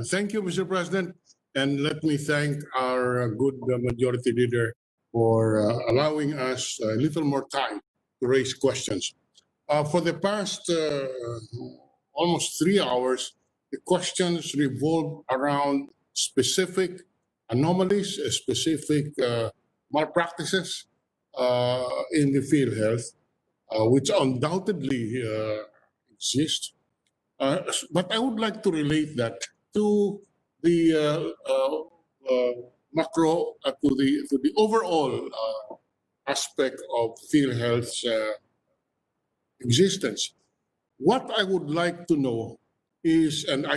Thank you, Mr. President. And let me thank our good majority leader for allowing us a little more time to raise questions. For the past almost 3 hours, the questions revolve around specific anomalies, specific malpractices in the field health, which undoubtedly exist. But I would like to relate that to the macro, to the overall aspect of field health's existence. What I would like to know is, and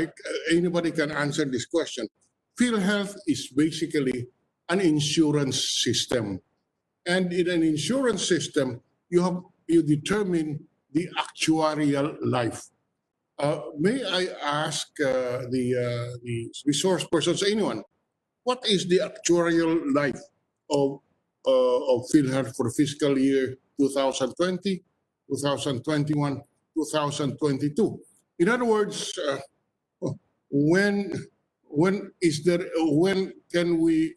anybody can answer this question, field health is basically an insurance system. And in an insurance system, you determine the actuarial life. May I ask the resource persons, anyone, what is the actuarial life of PhilHealth for fiscal year 2020, 2021, 2022? In other words, when can we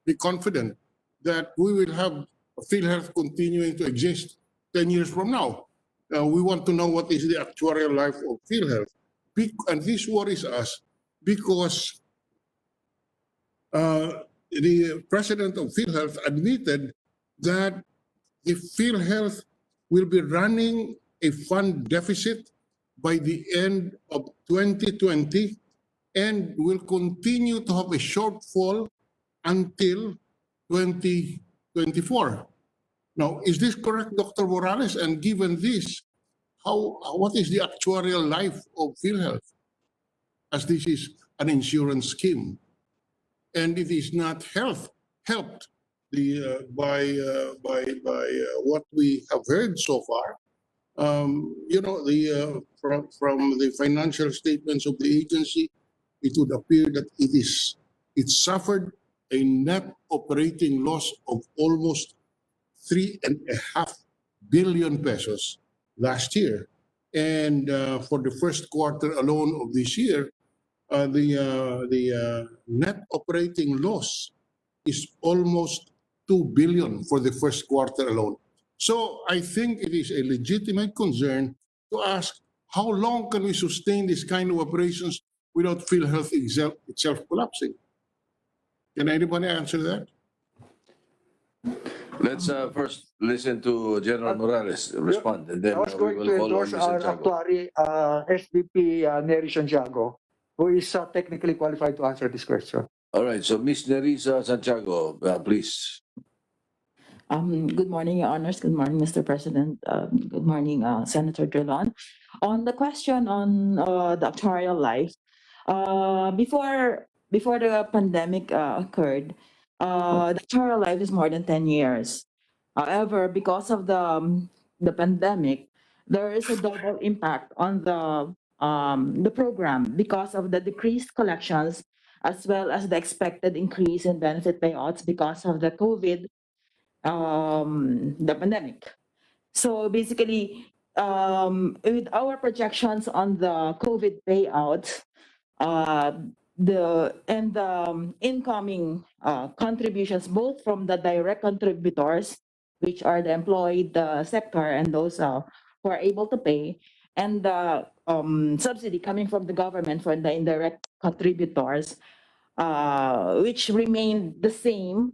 be confident that we will have PhilHealth continuing to exist 10 years from now? We want to know what is the actuarial life of PhilHealth. And this worries us because the president of PhilHealth admitted that if PhilHealth will be running a fund deficit by the end of 2020 and will continue to have a shortfall until 2024. Now, is this correct, Dr. Morales? And given this, what is the actuarial life of PhilHealth, as this is an insurance scheme, and it is not helped by what we have heard so far? You know, from the financial statements of the agency, it would appear that it suffered a net operating loss of almost 3.5 billion pesos last year. And for the first quarter alone of this year, the net operating loss is almost 2 billion for the first quarter alone. So I think it is a legitimate concern to ask, how long can we sustain this kind of operations without PhilHealth itself collapsing? Can anybody answer that? Let's first listen to General Morales respond, and then I was we going will to follow endorse Ms. our Santiago. actuary, SVP Neri Santiago, who is technically qualified to answer this question. All right, so Ms. Nerissa Santiago, please. Good morning, Your Honors. Good morning, Mr. President. Good morning, Senator Drilon. On the question on the actuarial life, before the pandemic occurred, the actuarial life is more than 10 years. However, because of the pandemic, there is a double impact on the program because of the decreased collections as well as the expected increase in benefit payouts because of the COVID, the pandemic. So basically, with our projections on the COVID payouts, the incoming contributions, both from the direct contributors, which are the employed sector and those who are able to pay, and the subsidy coming from the government for the indirect contributors, which remained the same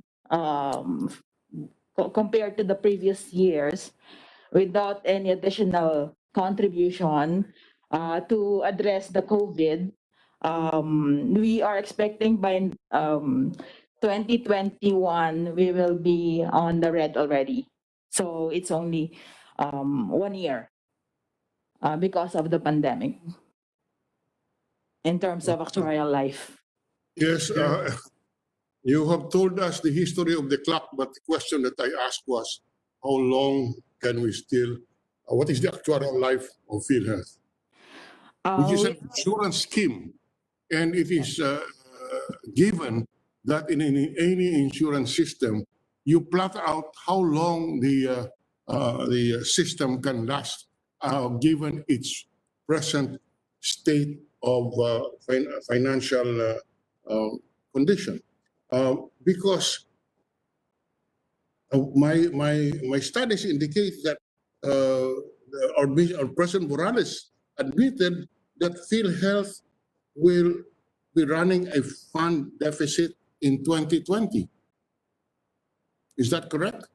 compared to the previous years, without any additional contribution to address the COVID. We are expecting by 2021 we will be on the red already. So it's only 1 year because of the pandemic in terms of actuarial life. Yes, you have told us the history of the clock, but the question that I asked was, how long can we still, what is the actuarial life of PhilHealth? Which is an insurance scheme, and it is given that in any insurance system, you plot out how long the system can last, given its present state of financial condition. Because my studies indicate that our President Morales admitted that PhilHealth will be running a fund deficit in 2020. Is that correct?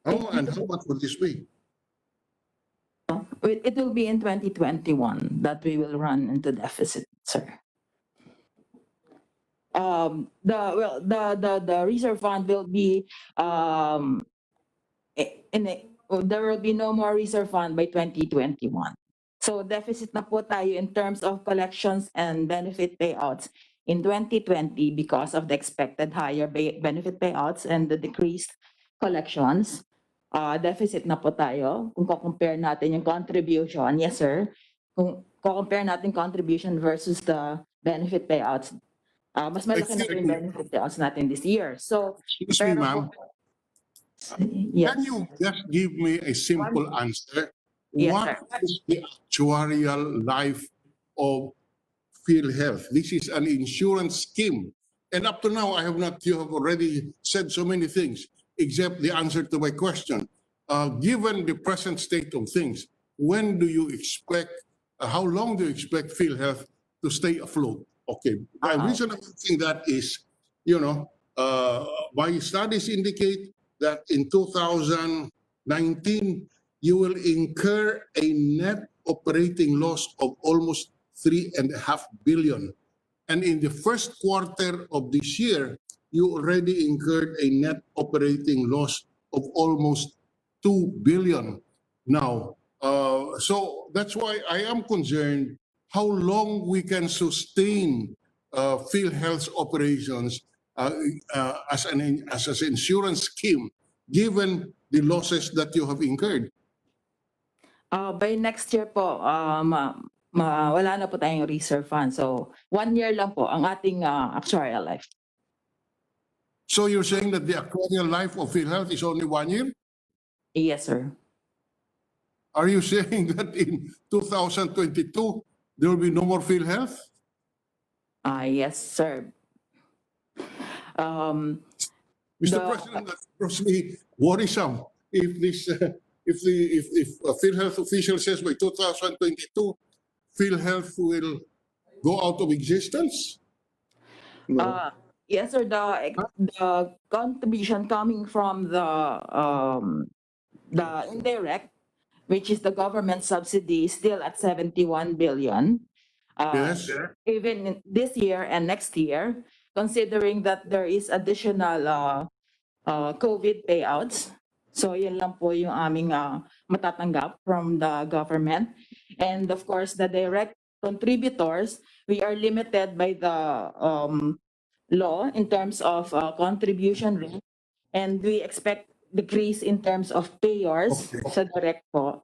How much would this be? It will be in 2021 that we will run into deficit, sir. The reserve fund will be there will be no more reserve fund by 2021. So deficit na po tayo in terms of collections and benefit payouts in 2020 because of the expected higher benefit payouts and the decreased collections. Deficit na po tayo kung compare natin yung contribution. Yes, sir. Kung compare natin contribution versus the benefit payouts, mas malaki na po yung benefit payouts natin this year. So, Excuse me, ma'am. yes. Can you just give me a simple answer? Yes, What sir. is the actuarial life of PhilHealth? This is an insurance scheme. And up to now, you have already said so many things, except the answer to my question. Given the present state of things, when do you expect, how long do you expect PhilHealth to stay afloat? Okay, the reason I'm saying that is, my studies indicate that in 2019, you will incur a net operating loss of almost 3.5 billion. And in the first quarter of this year, you already incurred a net operating loss of almost 2 billion. Now, so that's why I am concerned how long we can sustain PhilHealth's operations as an insurance scheme, given the losses that you have incurred. By next year po, wala na po tayong reserve fund. So, 1 year lang po ang ating actuarial life. So you're saying that the actuarial life of PhilHealth is only 1 year? Yes, sir. Are you saying that in 2022, there will be no more PhilHealth? Yes, sir. Mr. President, that proves me worrisome. If this, if a PhilHealth official says by 2022, PhilHealth will go out of existence? Yes, sir. The contribution coming from the indirect, which is the government subsidy, is still at 71 billion. Yes. Even in this year and next year, considering that there is additional COVID payouts. So yun lang po yung aming matatanggap from the government. And of course, the direct contributors, we are limited by the law in terms of contribution rate. And we expect decrease in terms of payers sa direct po.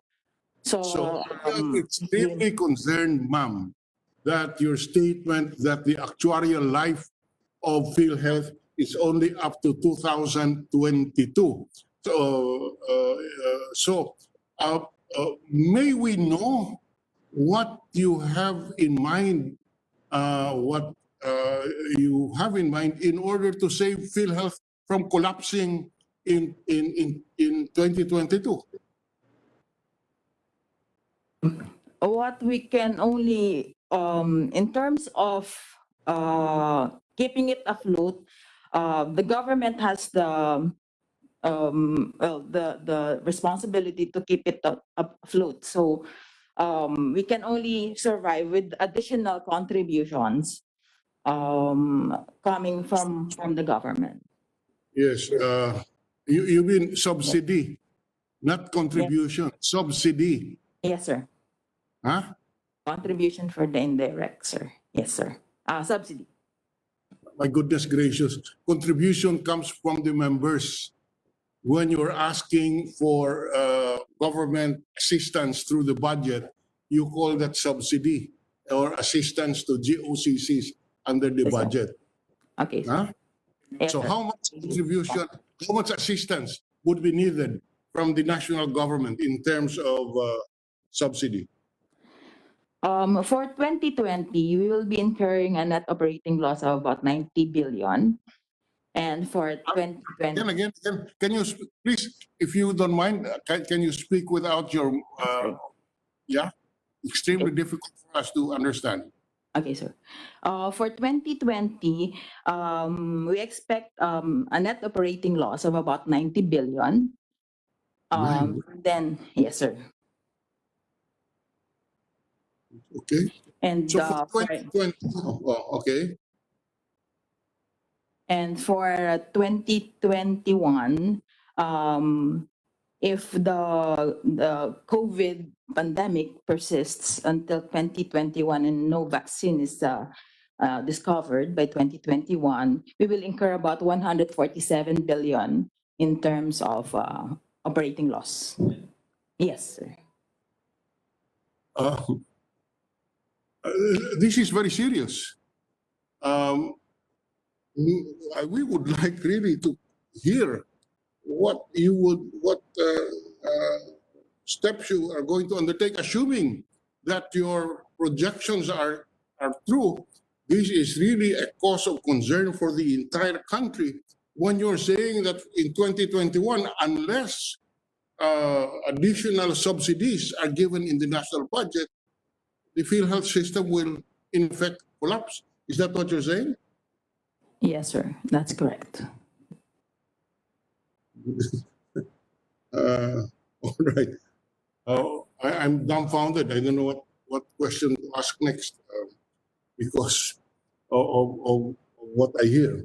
So I'm extremely concerned, ma'am, that your statement that the actuarial life of PhilHealth is only up to 2022. So, may we know what you have in mind, in order to save PhilHealth from collapsing in 2022? What we can only, in terms of keeping it afloat, the government has the responsibility to keep it afloat. So we can only survive with additional contributions coming from the government. Yes, you mean subsidy, not contribution, subsidy. Yes, sir. Huh? Contribution for the indirect, sir. Yes, sir. Subsidy. My goodness gracious, contribution comes from the members. When you're asking for government assistance through the budget, you call that subsidy or assistance to GOCCs under the Yes, sir. budget. Okay, sir. Huh? Yes, So sir. how much contribution, how much assistance would be needed from the national government in terms of subsidy? For 2020, we will be incurring a net operating loss of about 90 billion. And for 2020, Again, can you please, if you don't mind, can you speak without your, sorry. yeah, extremely difficult for us to understand. Okay, sir. For 2020, we expect a net operating loss of about 90 billion. Then, yes, sir. Okay. And So for for 2020, okay. and for 2021, if the COVID pandemic persists until 2021 and no vaccine is discovered by 2021, we will incur about 147 billion in terms of operating loss. Yes, sir. Uh, this is very serious. We would like really to hear what steps you are going to undertake, assuming that your projections are true. This is really a cause of concern for the entire country when you're saying that in 2021, unless additional subsidies are given in the national budget, the PhilHealth system will in fact collapse. Is that what you're saying? Yes, sir. That's correct. All right. I'm dumbfounded. I don't know what question to ask next because of what I hear.